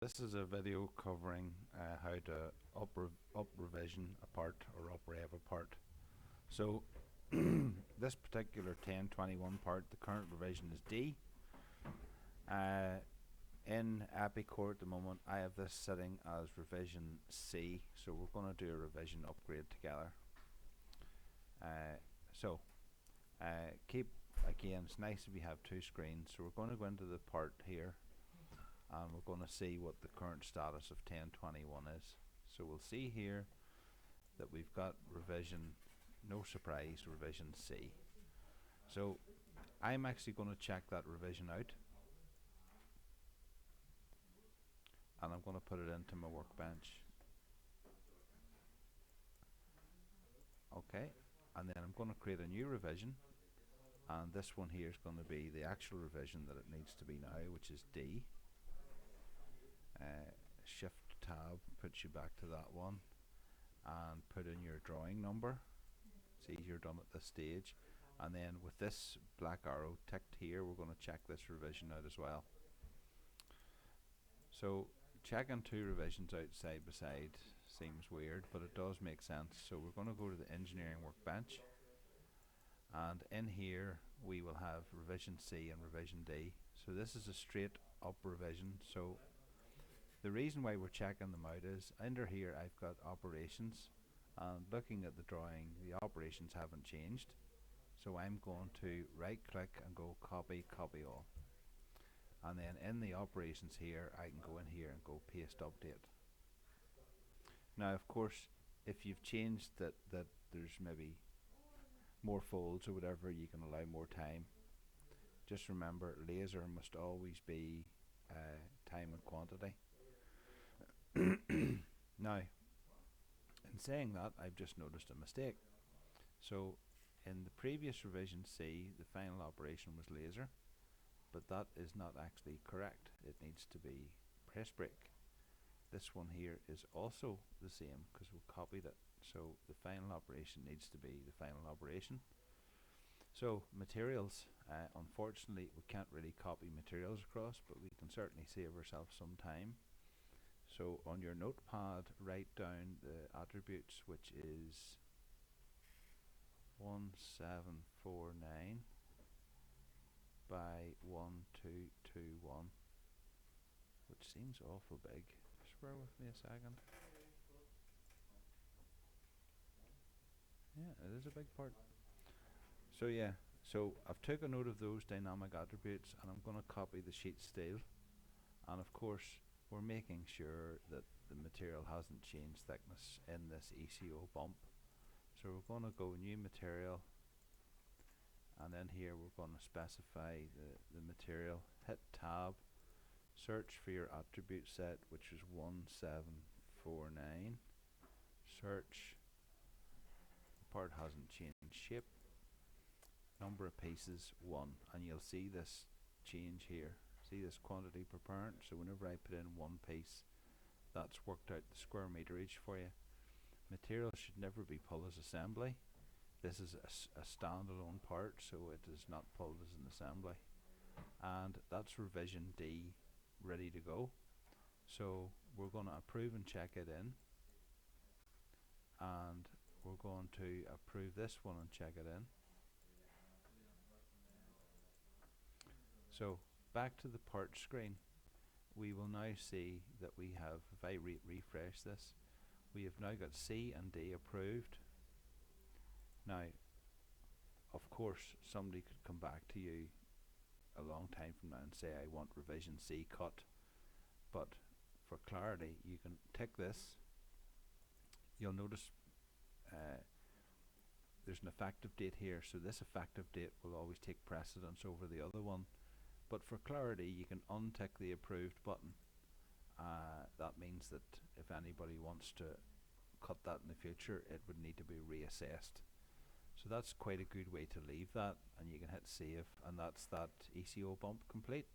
This is a video covering how to up revision a part or up rev a part. So this particular 1021 part, the current revision is D. In Epicor at the moment I have this sitting as revision C, so we're going to do a revision upgrade together. Keep, again, it's nice if you have two screens, so we're going to go into the part here and we're going to see what the current status of 1021 is. So we'll see here that we've got revision, no surprise, revision C. So I'm actually going to check that revision out, and I'm going to put it into my workbench. Okay, and then I'm going to create a new revision, and this one here is going to be the actual revision that it needs to be now, which is D. Shift tab puts you back to that one, and put in your drawing number. It's easier done at this stage, and then with this black arrow ticked here, we're going to check this revision out as well. So checking two revisions out side by side seems weird, but it does make sense. So we're going to go to the engineering workbench, and in here we will have revision C and revision D. So this is a straight up revision. So the reason why we're checking them out is under here I've got operations, and looking at the drawing, the operations haven't changed. So I'm going to right click and go copy all, and then in the operations here I can go in here and go paste update. Now of course, if you've changed that there's maybe more folds or whatever, you can allow more time. Just remember, laser must always be time and quantity. Now, in saying that, I've just noticed a mistake. So in the previous revision C, the final operation was laser, but that is not actually correct. It needs to be press brake. This one here is also the same because we copied it. So the final operation needs to be the final operation. So materials, unfortunately we can't really copy materials across, but we can certainly save ourselves some time. So on your notepad, write down the attributes, which is 1749 by 1221, which seems awful big. Just bear with me a second. Yeah, it is a big part. So yeah, so I've taken note of those dynamic attributes, and I'm going to copy the sheet steel, and of course we're making sure that the material hasn't changed thickness in this ECO bump. So we're going to go new material, and then here we're going to specify the material, hit tab, search for your attribute set, which is 1749, search, the part hasn't changed shape, number of pieces 1, and you'll see this change here. See this quantity per parent? So whenever I put in one piece, that's worked out the square meterage for you. Material should never be pulled as assembly. This is a standalone part, so it is not pulled as an assembly. And that's revision D ready to go. So we're going to approve and check it in, and we're going to approve this one and check it in. So back to the part screen, we will now see that we have, if I refresh this, we have now got C and D approved. Now of course somebody could come back to you a long time from now and say, I want revision C cut, but for clarity you can tick this. You'll notice there's an effective date here, so this effective date will always take precedence over the other one. But for clarity, you can untick the approved button. That means that if anybody wants to cut that in the future, it would need to be reassessed. So that's quite a good way to leave that, and you can hit save, and that's that ECO bump complete.